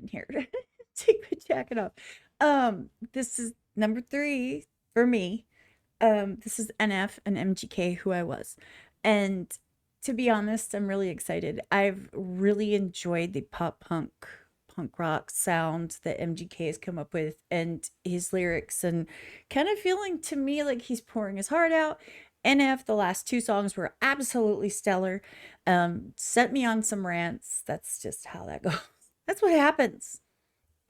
in here. Take my jacket off. This is number 3 for me. This is NF and MGK, Who I Was. And to be honest, I'm really excited. I've really enjoyed the punk rock sound that MGK has come up with and his lyrics, and kind of feeling to me like he's pouring his heart out. NF, the last 2 songs were absolutely stellar. Sent me on some rants. That's just how that goes. That's what happens.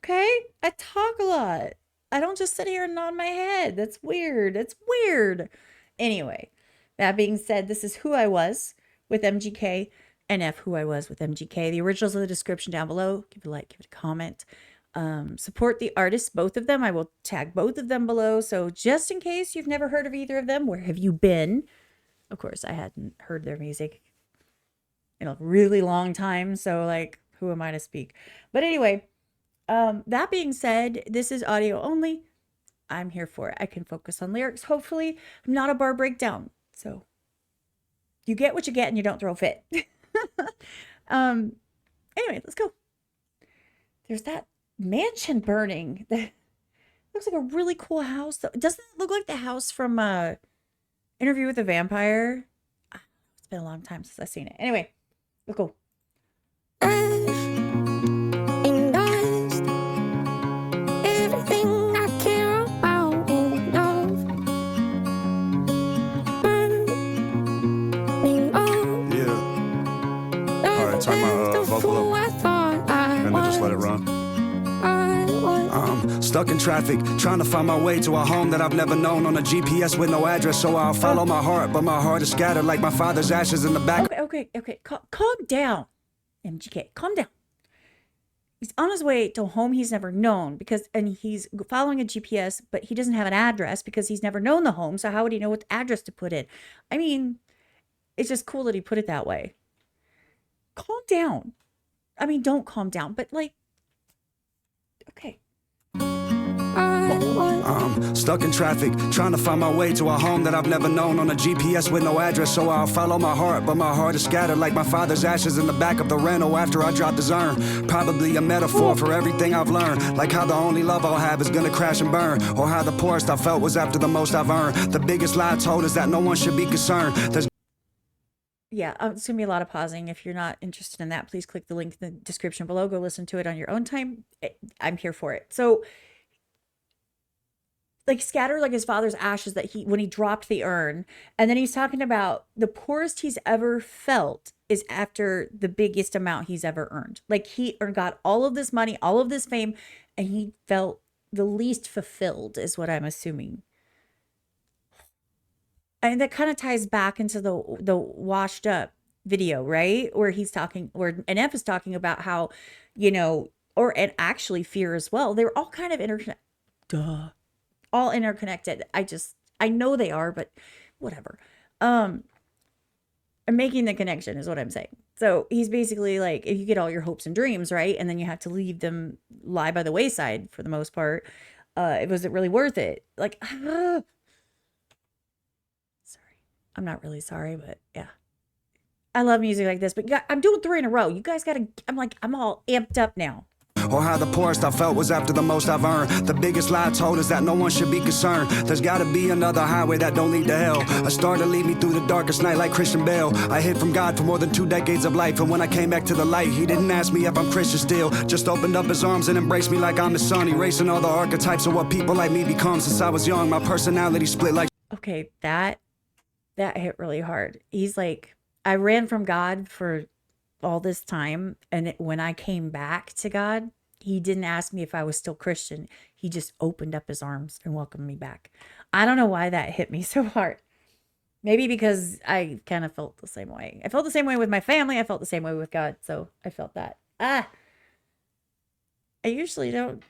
Okay? I talk a lot. I don't just sit here and nod my head. That's weird. It's weird. Anyway, that being said, this is Who I Was with MGK, NF, Who I Was with MGK. The originals in the description down below. Give it a like, give it a comment. Support the artists, both of them. I will tag both of them below. So just in case you've never heard of either of them, where have you been? Of course, I hadn't heard their music in a really long time. So like, who am I to speak? But anyway, that being said, this is audio only. I'm here for it. I can focus on lyrics. Hopefully, I'm not a bar breakdown. So you get what you get and you don't throw a fit. Anyway, let's go. There's that mansion burning. That looks like a really cool house. Doesn't it look like the house from Interview with the Vampire? It's been a long time since I've seen it. Anyway, let's go. Turn my vocal up and then just let it run. I'm stuck in traffic, trying to find my way to a home that I've never known on a GPS with no address, so I'll follow my heart, but my heart is scattered like my father's ashes in the back. Okay. Calm down, MGK. Calm down. He's on his way to a home he's never known and he's following a GPS, but he doesn't have an address because he's never known the home. So how would he know what address to put in? I mean, it's just cool that he put it that way. Calm down. I mean, don't calm down, but like, okay. I'm stuck in traffic, trying to find my way to a home that I've never known on a GPS with no address, so I'll follow my heart, but my heart is scattered like my father's ashes in the back of the rental after I dropped his urn. Probably a metaphor for everything I've learned, like how the only love I'll have is gonna crash and burn, or how the poorest I felt was after the most I've earned. The biggest lie told is that no one should be concerned. Yeah, it's going to be a lot of pausing. If you're not interested in that, please click the link in the description below. Go listen to it on your own time. I'm here for it. So, like, scattered like his father's ashes that when he dropped the urn. And then he's talking about the poorest he's ever felt is after the biggest amount he's ever earned. Like, he got all of this money, all of this fame, and he felt the least fulfilled is what I'm assuming. And that kind of ties back into the washed up video, right? Where NF is talking about how, and actually Fear as well. They're all kind of all interconnected. I know they are, but whatever. I'm making the connection is what I'm saying. So he's basically like, if you get all your hopes and dreams, right? And then you have to leave them lie by the wayside for the most part. Was it really worth it? Like, I'm not really sorry, but yeah. I love music like this, but I'm doing 3 in a row. You guys gotta, I'm all amped up now. Or how the poorest I felt was after the most I've earned. The biggest lie told is that no one should be concerned. There's gotta be another highway that don't lead to hell. A star to lead me through the darkest night like Christian Bale. I hid from God for more than 2 decades of life, and when I came back to the light, he didn't ask me if I'm Christian still. Just opened up his arms and embraced me like I'm his son. Erasing all the archetypes of what people like me become. Since I was young, my personality split like... Okay, that hit really hard. He's like, I ran from God for all this time, and when I came back to God, he didn't ask me if I was still Christian. He just opened up his arms and welcomed me back. I don't know why that hit me so hard. Maybe because I kind of felt the same way. I felt the same way with my family. I felt the same way with God. So I felt that. I usually don't,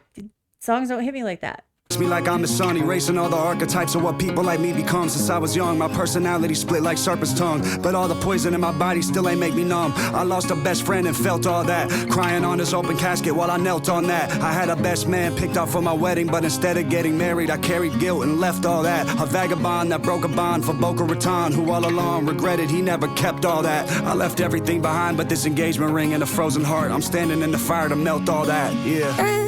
songs don't hit me like that. Me like I'm his son, erasing all the archetypes of what people like me become. Since I was young, my personality split like serpent's tongue, but all the poison in my body still ain't make me numb. I lost a best friend and felt all that, crying on his open casket while I knelt on that. I had a best man picked out for my wedding, but instead of getting married, I carried guilt and left all that. A vagabond that broke a bond for Boca Raton, who all along regretted he never kept all that. I left everything behind but this engagement ring and a frozen heart. I'm standing in the fire to melt all that, yeah.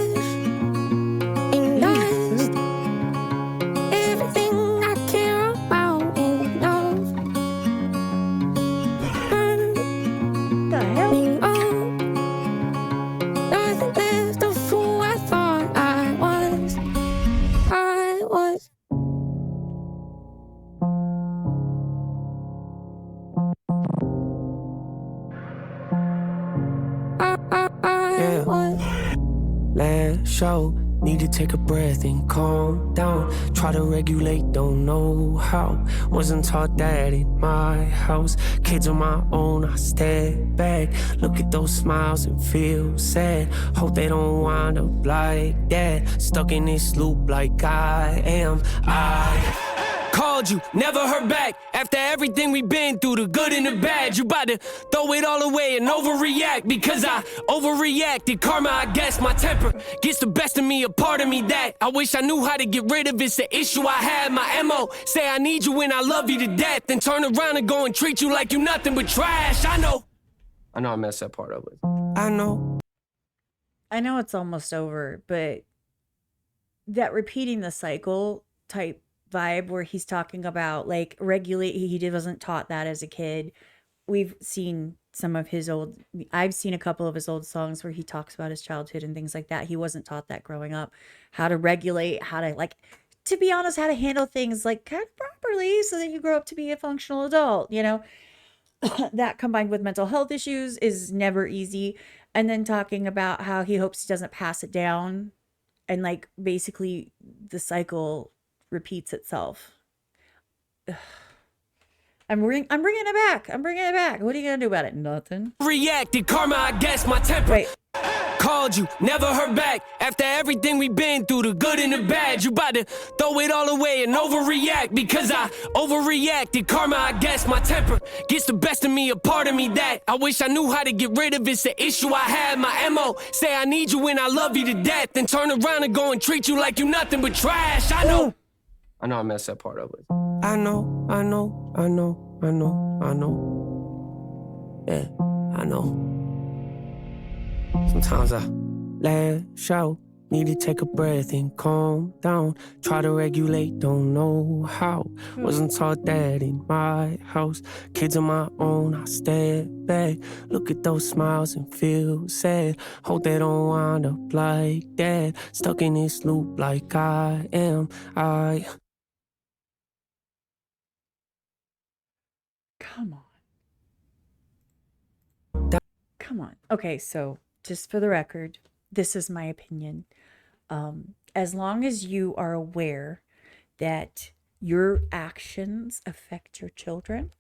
Last show, need to take a breath and calm down. Try to regulate, don't know how. Wasn't taught that in my house. Kids on my own, I step back. Look at those smiles and feel sad. Hope they don't wind up like that. Stuck in this loop like I am. I called you, never heard back. After everything we've been through, the good and the bad, you about to throw it all away and overreact. Because I overreacted, karma, I guess. My temper gets the best of me, a part of me that I wish I knew how to get rid of. It's the issue I had. My MO, say I need you and I love you to death, then turn around and go and treat you like you nothing but trash. I know I messed that part up with. I know it's almost over, but that repeating the cycle type vibe where he's talking about like regulate, he wasn't taught that as a kid. We've seen I've seen a couple of his old songs where he talks about his childhood and things like that. He wasn't taught that growing up, how to regulate, how to, like, to be honest, how to handle things like kind of properly so that you grow up to be a functional adult, you know. That combined with mental health issues is never easy. And then talking about how he hopes he doesn't pass it down, and like basically the cycle repeats itself. I'm bringing it back. What are you gonna do about it? Nothing. Reacted, karma, I guess. My temper. Wait. Called you, never heard back. After everything we've been through, the good and the bad, you about to throw it all away and overreact. Because I overreacted, karma, I guess. My temper gets the best of me, a part of me that I wish I knew how to get rid of. It's the issue I had. My MO, say I need you and I love you to death, then turn around and go and treat you like you nothing but trash. I know I messed that part up with. I know. Yeah, I know. Sometimes I lash out, need to take a breath and calm down. Try to regulate, don't know how. Wasn't taught that in my house. Kids on my own, I step back. Look at those smiles and feel sad. Hope they don't wind up like that. Stuck in this loop like I am. Come on. Okay, so just for the record, this is my opinion. As long as you are aware that your actions affect your children,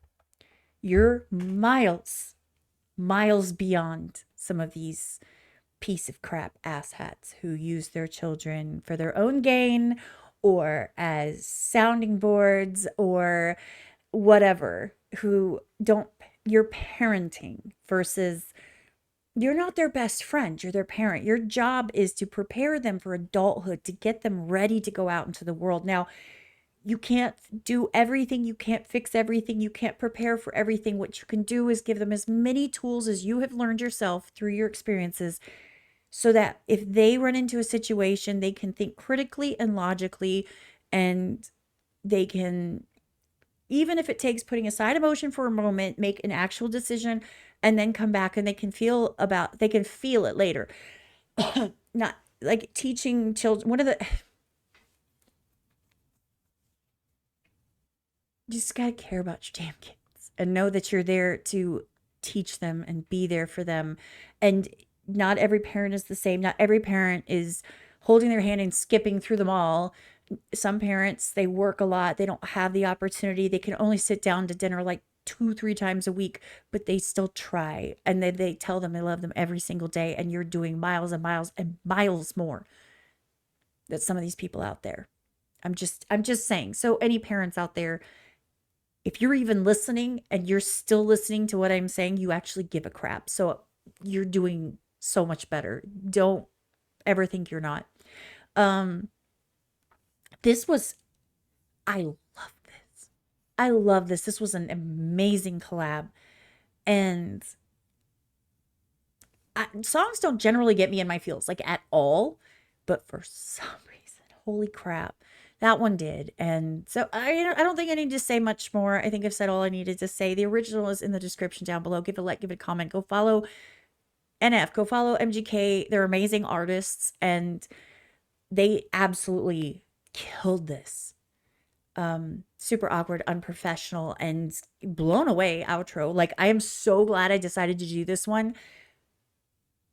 you're miles beyond some of these piece of crap asshats who use their children for their own gain or as sounding boards or whatever, who don't, you're parenting versus you're not their best friend, you're their parent. Your job is to prepare them for adulthood, to get them ready to go out into the world. Now, you can't do everything, you can't fix everything, you can't prepare for everything. What you can do is give them as many tools as you have learned yourself through your experiences, so that if they run into a situation, they can think critically and logically, and they can, even if it takes putting aside emotion for a moment, make an actual decision and then come back, and they can feel it later. Not like teaching children. You just got to care about your damn kids and know that you're there to teach them and be there for them. And not every parent is the same. Not every parent is holding their hand and skipping through them all. Some parents, they work a lot. They don't have the opportunity. They can only sit down to dinner like 2-3 times a week, but they still try. And then they tell them they love them every single day. And you're doing miles and miles and miles more. that some of these people out there. I'm just saying. So any parents out there, if you're even listening and you're still listening to what I'm saying, you actually give a crap. So you're doing so much better. Don't ever think you're not. This was, I love this. I love this. This was an amazing collab. And songs don't generally get me in my feels, like at all. But for some reason, holy crap, that one did. And so I don't think I need to say much more. I think I've said all I needed to say. The original is in the description down below. Give it a like, give it a comment. Go follow NF. Go follow MGK. They're amazing artists. And they absolutely killed this. Super awkward, unprofessional, and blown away outro. Like, I am so glad I decided to do this one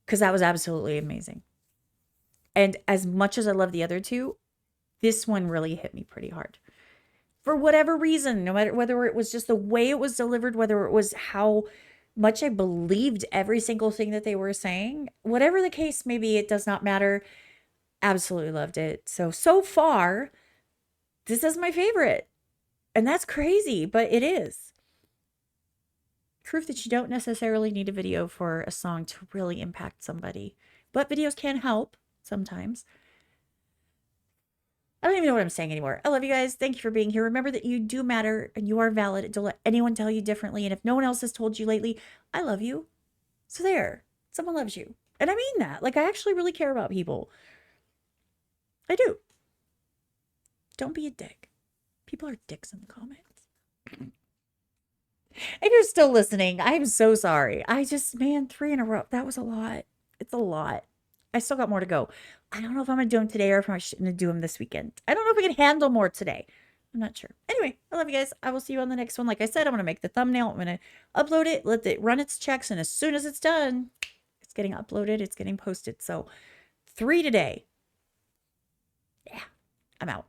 because that was absolutely amazing. And as much as I love the other two, this one really hit me pretty hard. For whatever reason, no matter whether it was just the way it was delivered, whether it was how much I believed every single thing that they were saying, whatever the case may be, it does not matter. Absolutely loved it. So far, this is my favorite. And that's crazy, but it is. Proof that you don't necessarily need a video for a song to really impact somebody. But videos can help sometimes. I don't even know what I'm saying anymore. I love you guys. Thank you for being here. Remember that you do matter and you are valid. Don't let anyone tell you differently. And if no one else has told you lately, I love you. So there, someone loves you. And I mean that. Like, I actually really care about people. I do. Don't be a dick. People are dicks in the comments. If you're still listening, I'm so sorry. Man, 3 in a row. That was a lot. It's a lot. I still got more to go. I don't know if I'm going to do them today or if I'm going to do them this weekend. I don't know if we can handle more today. I'm not sure. Anyway, I love you guys. I will see you on the next one. Like I said, I'm going to make the thumbnail. I'm going to upload it, let it run its checks. And as soon as it's done, it's getting uploaded. It's getting posted. So 3 today. Yeah, I'm out.